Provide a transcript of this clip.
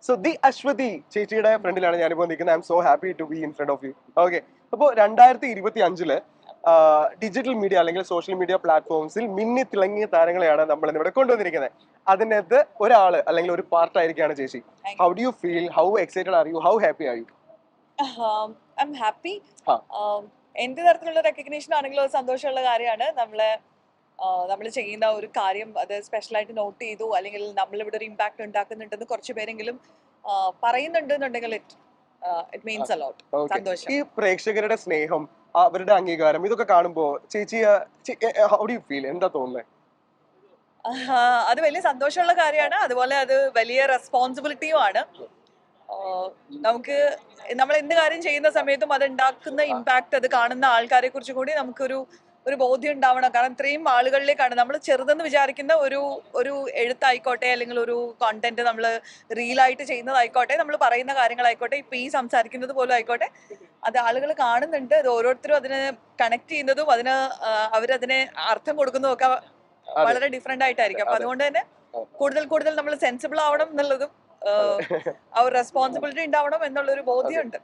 So the Aswathy ചേച്ചിയുടെ ഫ്രണ്ടിലാണ് ഞാനിപ്പോൾ നിൽക്കുന്നത്. I am so happy to be in front of you. Okay, അപ്പോൾ 2025 ഡിജിറ്റൽ മീഡിയ അല്ലെങ്കിൽ സോഷ്യൽ മീഡിയ പ്ലാറ്റ്ഫോംസിൽ മിന്നി തിളങ്ങിയ താരങ്ങളെയാണ് നമ്മൾ ഇവിടെ കൊണ്ടുവന്നിരിക്കുന്നത്. അതിനകത്ത് ഒരാള് അല്ലെങ്കിൽ ഒരു പാർട്ടായിരിക്കുകയാണ് ചേച്ചി. How do you feel? How excited are you? How happy are you? I am happy. എന്ത് തരത്തിലുള്ള റെക്കഗ്നീഷൻ ആണെങ്കിലും അത് സന്തോഷമുള്ള കാര്യമാണ്. നമ്മൾ ചെയ്യുന്ന ഒരു കാര്യം അത് സ്പെഷ്യലായിട്ട് നോട്ട് ചെയ്തു, അല്ലെങ്കിൽ നമ്മളിവിടെ ഒരു ഇമ്പാക്ട് ഉണ്ടാക്കുന്നുണ്ടെന്ന് കുറച്ച് പേരെങ്കിലും പറയുന്നുണ്ടെന്നുണ്ടെങ്കിൽ ഇറ്റ് മീൻസ് അ ലോട്ട്. സന്തോഷം. ഈ പ്രേക്ഷകരുടെ സ്നേഹം, അവരുടെ അംഗീകാരം, ഇതൊക്കെ കാണുമ്പോൾ ചേച്ചി ഹൗ ഡു യു ഫീൽ? എന്താ തോന്നുന്നത്? അത് വലിയ സന്തോഷമുള്ള കാര്യമാണ്. അതുപോലെ അത് വലിയ റെസ്പോൺസിബിലിറ്റിയും ആണ്. നമുക്ക് നമ്മൾ എന്ത് കാര്യം ചെയ്യുന്ന സമയത്തും അത് ഉണ്ടാക്കുന്ന ഇമ്പാക്ട്, അത് കാണുന്ന ആൾക്കാരെ കുറിച്ച് കൂടി ഒരു ബോധ്യം ഉണ്ടാവണം. കാരണം ഇത്രയും ആളുകളിലേക്കാണ് നമ്മൾ ചെറുതെന്ന് വിചാരിക്കുന്ന ഒരു എഴുത്തായിക്കോട്ടെ, അല്ലെങ്കിൽ ഒരു കോണ്ടന്റ് നമ്മൾ റീലായിട്ട് ചെയ്യുന്നതായിക്കോട്ടെ, നമ്മൾ പറയുന്ന കാര്യങ്ങളായിക്കോട്ടെ, ഇപ്പൊ ഈ സംസാരിക്കുന്നത് പോലും ആയിക്കോട്ടെ, അത് ആളുകൾ കാണുന്നുണ്ട്. അത് ഓരോരുത്തരും അതിനെ കണക്ട് ചെയ്യുന്നതും അവരതിനെ അർത്ഥം കൊടുക്കുന്നതും ഒക്കെ വളരെ ഡിഫറെന്റ് ആയിട്ടായിരിക്കും. അപ്പൊ അതുകൊണ്ട് തന്നെ കൂടുതൽ നമ്മൾ സെൻസിബിൾ ആവണം എന്നുള്ളതും ആ ഒരു റെസ്പോൺസിബിലിറ്റി ഉണ്ടാവണം എന്നുള്ളൊരു ബോധ്യമുണ്ട്.